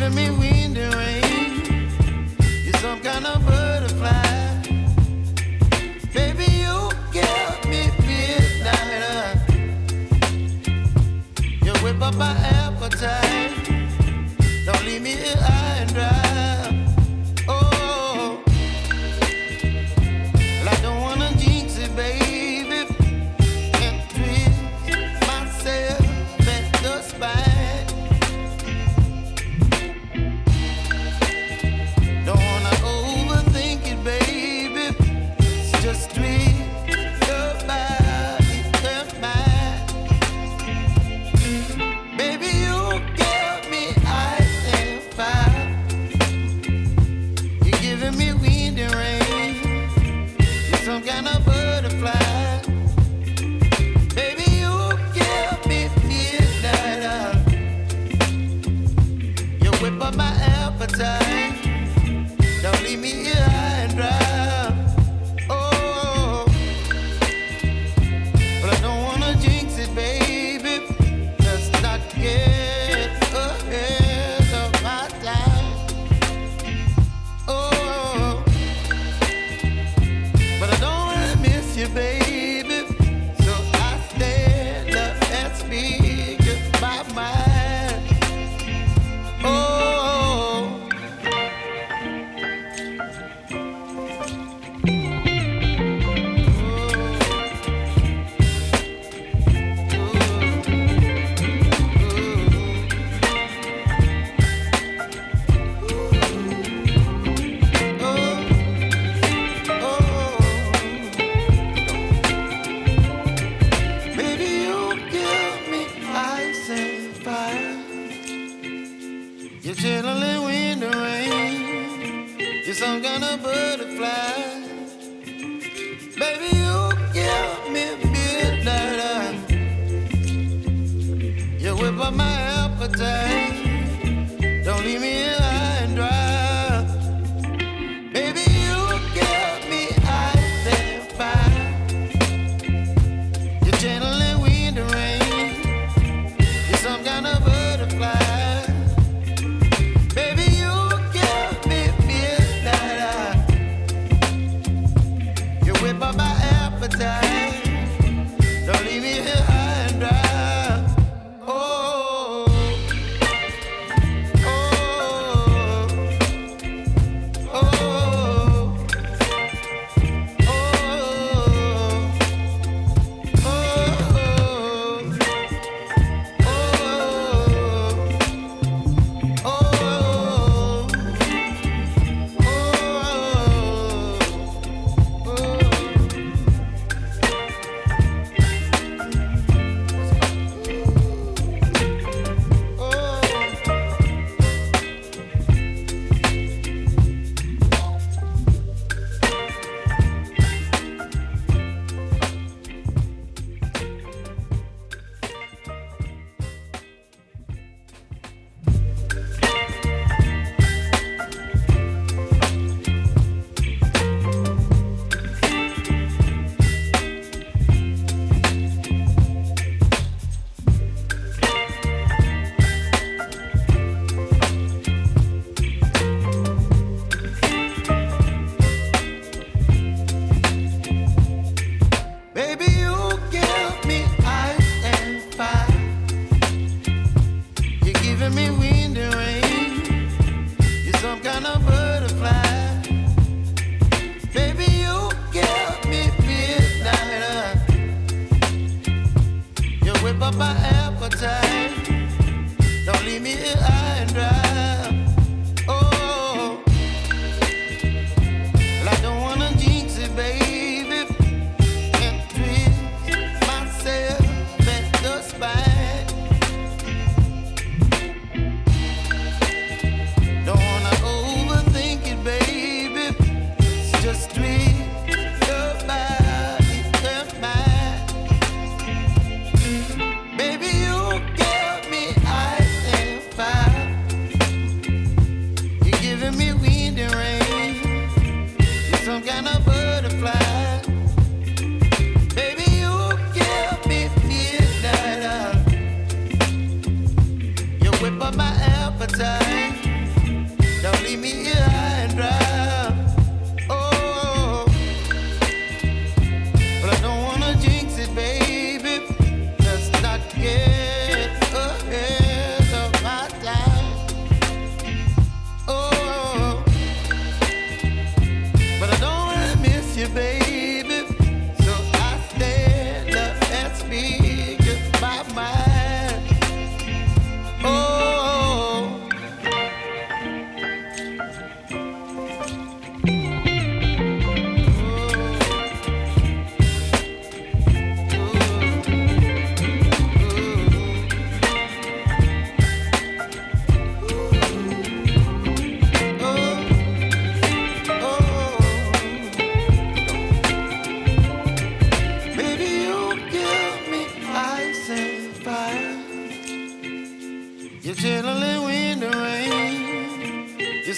giving me wind and rain. You're some kind of butterfly. Baby, you give me midnight. You whip up my appetite. Don't leave me here high and dry. Oh, well, I don't wanna jinx it, baby, and twist myself at the spine. Don't wanna overthink it, baby. It's just twist your body and mine. Baby, you give me ice and fire. You're giving me wind and rain. You're some kind of butterfly. Baby, you give me midnight. You whip up my appetite. Don't leave me here high and dry. Oh, but I don't wanna jinx it, baby. Let's not get ahead of my time. Oh, but I don't wanna miss you, baby. So I stand up and speak my mind. Oh. Baby, you give me ice and fire. You're chilling wind and rain. You're some kind of butterfly. Baby, you give me midnight. You whip up my appetite. Don't leave me here high and dry. Baby, you give me ice and fire. You're channeling wind and rain. You're some kind of butterfly. Baby, you give me midnight. You whip up my appetite. Don't leave me here high and dry. Oh, oh,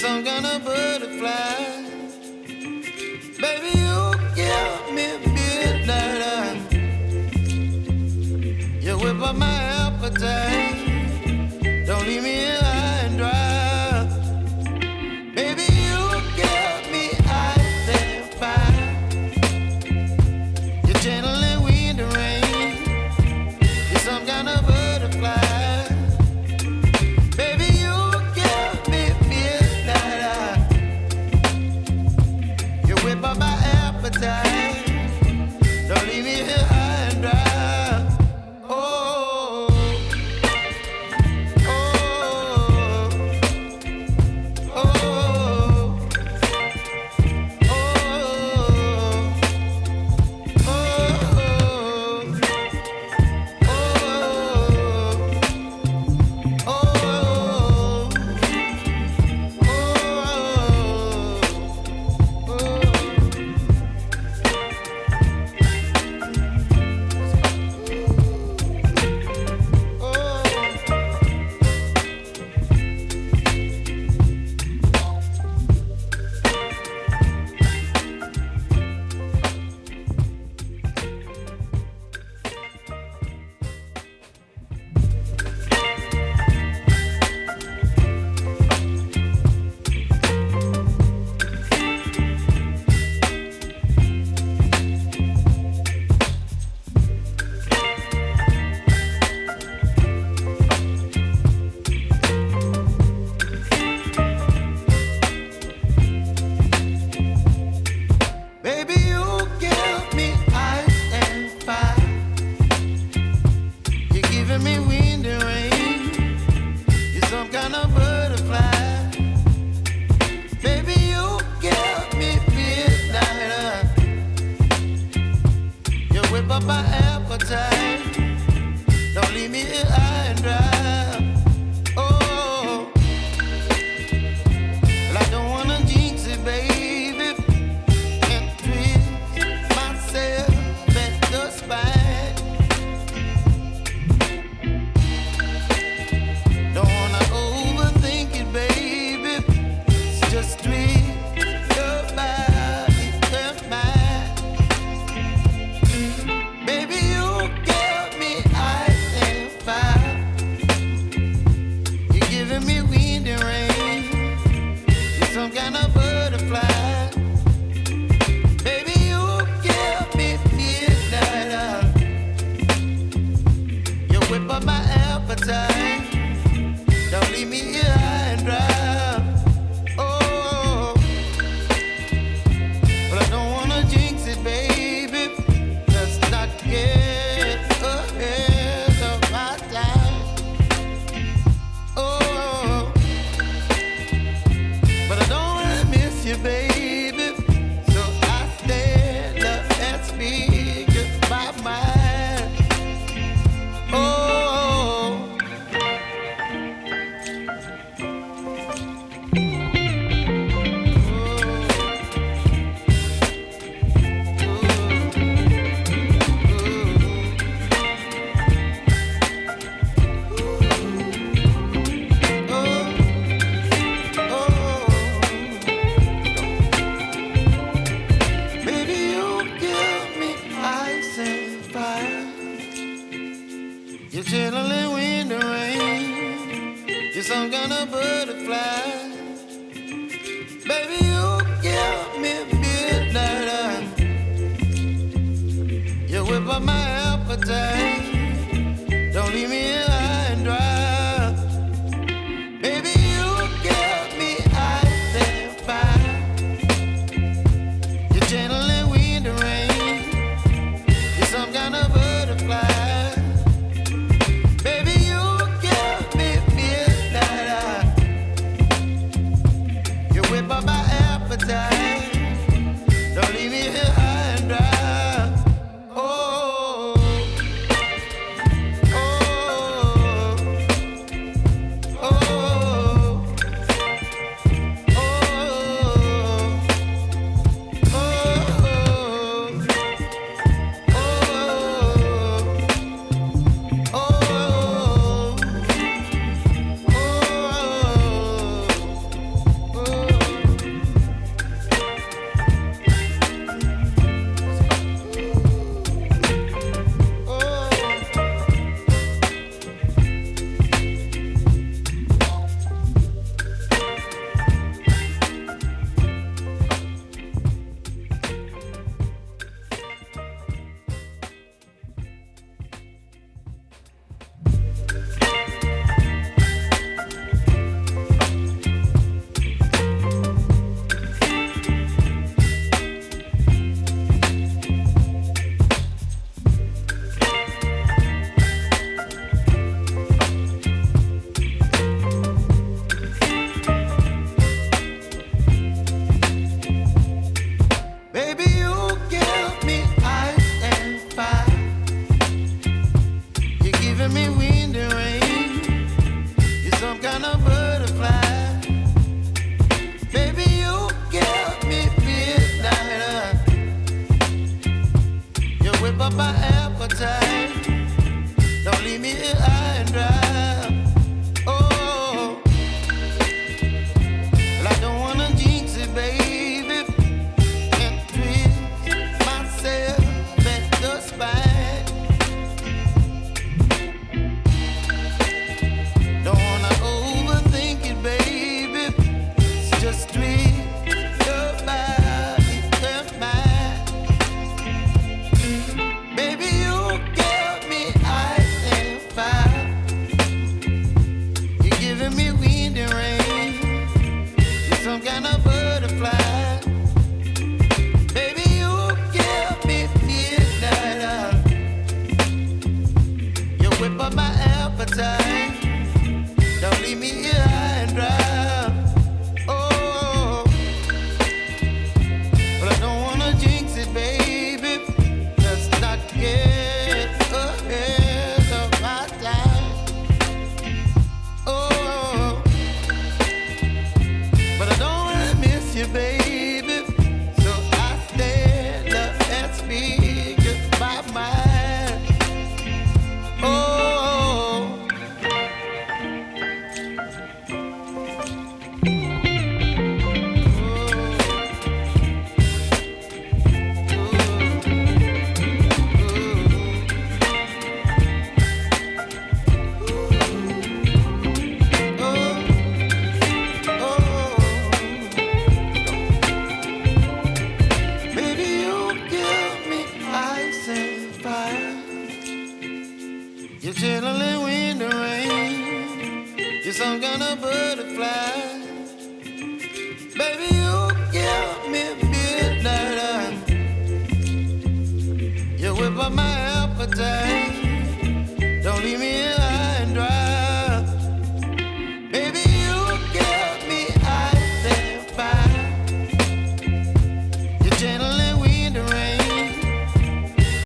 some kind of butterfly. Baby, you give me midnight. You whip up my appetite. Don't leave me here high and dry. Baby, you give me ice and fire. You're channeling wind and rain. You're some kind of butterfly. Baby, you give me midnight. You whip up my appetite. Don't leave me here high and dry. Don't leave me here high and dry. Oh. miss you, baby. So I stand up and speak my mind. Oh, baby, you give me ice and fire. You're chilling in the rain. You're some kind of butterfly. Baby, you give me midnight. You whip up my appetite.